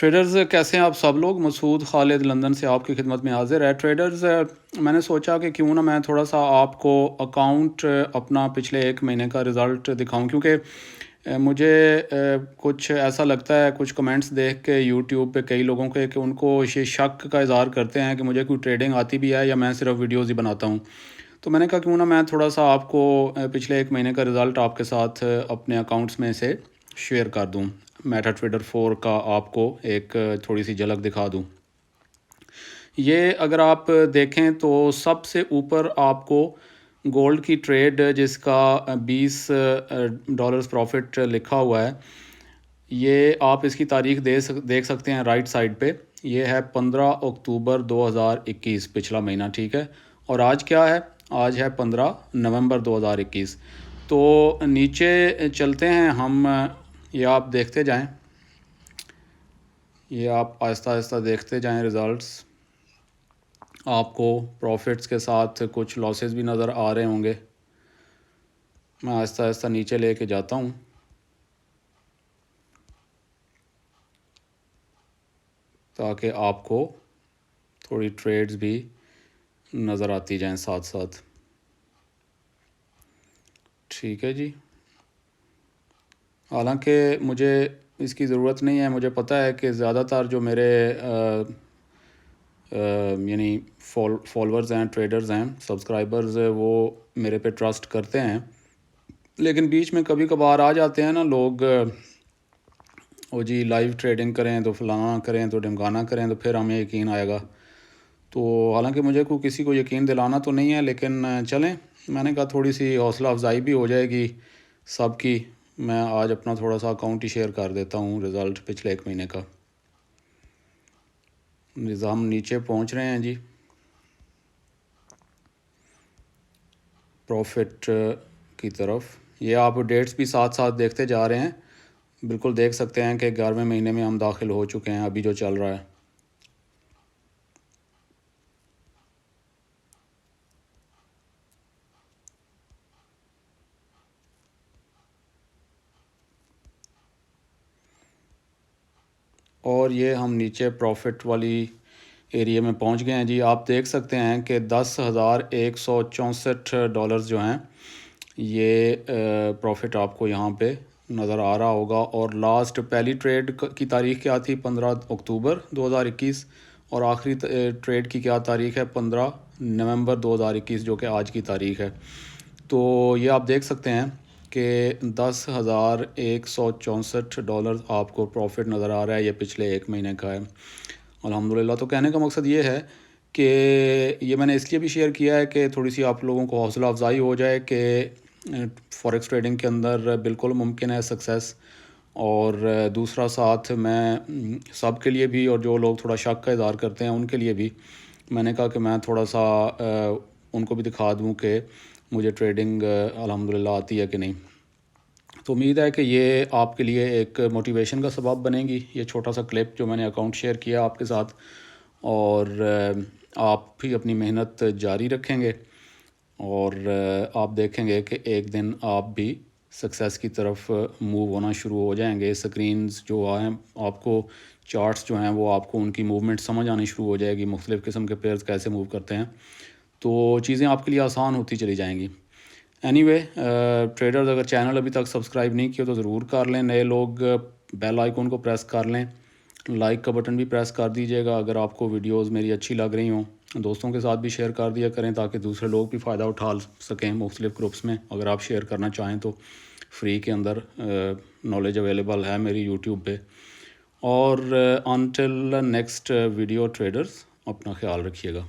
Traders کیسے ہیں آپ سب لوگ؟ مسعود خالد لندن سے آپ کی خدمت میں حاضر ہے۔ ٹریڈرز میں نے سوچا کہ کیوں نہ میں تھوڑا سا آپ کو اکاؤنٹ اپنا پچھلے 1 مہینے کا رزلٹ دکھاؤں، کیونکہ مجھے کچھ ایسا لگتا ہے، کچھ کمنٹس دیکھ کے یوٹیوب پہ کئی لوگوں کے کہ ان کو یہ شک کا اظہار کرتے ہیں کہ مجھے کوئی ٹریڈنگ آتی بھی ہے یا میں صرف ویڈیوز ہی بناتا ہوں۔ تو میں نے کہا کیوں نہ میں تھوڑا سا آپ کو پچھلے 1 مہینے کا رزلٹ آپ کے ساتھ اپنے اکاؤنٹس میں سے شیئر کر دوں، میٹا ٹریڈر 4 کا آپ کو ایک تھوڑی سی جھلک دکھا دوں۔ یہ اگر آپ دیکھیں تو سب سے اوپر آپ کو گولڈ کی ٹریڈ جس کا $20 پروفٹ لکھا ہوا ہے، یہ آپ اس کی تاریخ دیکھ سکتے ہیں رائٹ سائڈ پہ۔ یہ ہے 15 اکتوبر 2021، پچھلا مہینہ، ٹھیک ہے۔ اور آج کیا ہے؟ آج ہے 15 نومبر 2021۔ تو نیچے چلتے ہیں ہم، یہ آپ دیکھتے جائیں، یہ آپ آہستہ آہستہ دیکھتے جائیں رزلٹس۔ آپ کو پروفٹس کے ساتھ کچھ لاسز بھی نظر آ رہے ہوں گے۔ میں آہستہ آہستہ نیچے لے کے جاتا ہوں تاکہ آپ کو تھوڑی ٹریڈز بھی نظر آتی جائیں ساتھ ساتھ، ٹھیک ہے جی۔ حالانکہ مجھے اس کی ضرورت نہیں ہے، مجھے پتہ ہے کہ زیادہ تر جو میرے یعنی فالورز ہیں، ٹریڈرز ہیں، سبسکرائبرز، وہ میرے پہ ٹرسٹ کرتے ہیں، لیکن بیچ میں کبھی کبھار آ جاتے ہیں نا لوگ، او جی لائیو ٹریڈنگ کریں تو فلانا کریں تو ڈھمکانا کریں تو پھر ہمیں یقین آئے گا۔ تو حالانکہ مجھے کسی کو یقین دلانا تو نہیں ہے، لیکن چلیں، میں نے کہا تھوڑی سی حوصلہ افزائی بھی ہو جائے گی سب کی۔ میں آج اپنا تھوڑا سا اکاؤنٹ ہی شیئر کر دیتا ہوں رزلٹ پچھلے 1 مہینے کا۔ نظام نیچے پہنچ رہے ہیں جی، پروفٹ کی طرف۔ یہ آپ ڈیٹس بھی ساتھ ساتھ دیکھتے جا رہے ہیں، بالکل دیکھ سکتے ہیں کہ 11ویں مہینے میں ہم داخل ہو چکے ہیں ابھی جو چل رہا ہے۔ اور یہ ہم نیچے پروفٹ والی ایریے میں پہنچ گئے ہیں جی۔ آپ دیکھ سکتے ہیں کہ $10,164 جو ہیں، یہ پروفٹ آپ کو یہاں پہ نظر آ رہا ہوگا۔ اور لاسٹ پہلی ٹریڈ کی تاریخ کیا تھی؟ 15 اکتوبر 2021، اور آخری ٹریڈ کی کیا تاریخ ہے؟ 15 نومبر 2021، جو کہ آج کی تاریخ ہے۔ تو یہ آپ دیکھ سکتے ہیں کہ $10,164 آپ کو پروفٹ نظر آ رہا ہے، یہ پچھلے 1 مہینے کا ہے الحمدللہ۔ تو کہنے کا مقصد یہ ہے کہ یہ میں نے اس لیے بھی شیئر کیا ہے کہ تھوڑی سی آپ لوگوں کو حوصلہ افزائی ہو جائے کہ فوریکس ٹریڈنگ کے اندر بالکل ممکن ہے سکسیس۔ اور دوسرا ساتھ میں سب کے لیے بھی، اور جو لوگ تھوڑا شک کا اظہار کرتے ہیں ان کے لیے بھی میں نے کہا کہ میں تھوڑا سا ان کو بھی دکھا دوں کہ مجھے ٹریڈنگ الحمدللہ آتی ہے کہ نہیں۔ تو امید ہے کہ یہ آپ کے لیے ایک موٹیویشن کا سبب بنے گی، یہ چھوٹا سا کلپ جو میں نے اکاؤنٹ شیئر کیا آپ کے ساتھ۔ اور آپ بھی اپنی محنت جاری رکھیں گے اور آپ دیکھیں گے کہ ایک دن آپ بھی سکسیس کی طرف موو ہونا شروع ہو جائیں گے۔ سکرینز جو ہیں آپ کو، چارٹس جو ہیں وہ آپ کو ان کی موومنٹ سمجھ آنی شروع ہو جائے گی، مختلف قسم کے پیئرز کیسے موو کرتے ہیں، تو چیزیں آپ کے لیے آسان ہوتی چلی جائیں گی۔ اینی وے ٹریڈرز، اگر چینل ابھی تک سبسکرائب نہیں کیا تو ضرور کر لیں، نئے لوگ بیل آئیکن کو پریس کر لیں، لائک کا بٹن بھی پریس کر دیجیے گا۔ اگر آپ کو ویڈیوز میری اچھی لگ رہی ہوں دوستوں کے ساتھ بھی شیئر کر دیا کریں تاکہ دوسرے لوگ بھی فائدہ اٹھا سکیں مختلف گروپس میں۔ اگر آپ شیئر کرنا چاہیں تو فری کے اندر نالج اویلیبل ہے میری یوٹیوب پہ۔ اور انٹل نیکسٹ ویڈیو ٹریڈرز، اپنا خیال رکھیے گا۔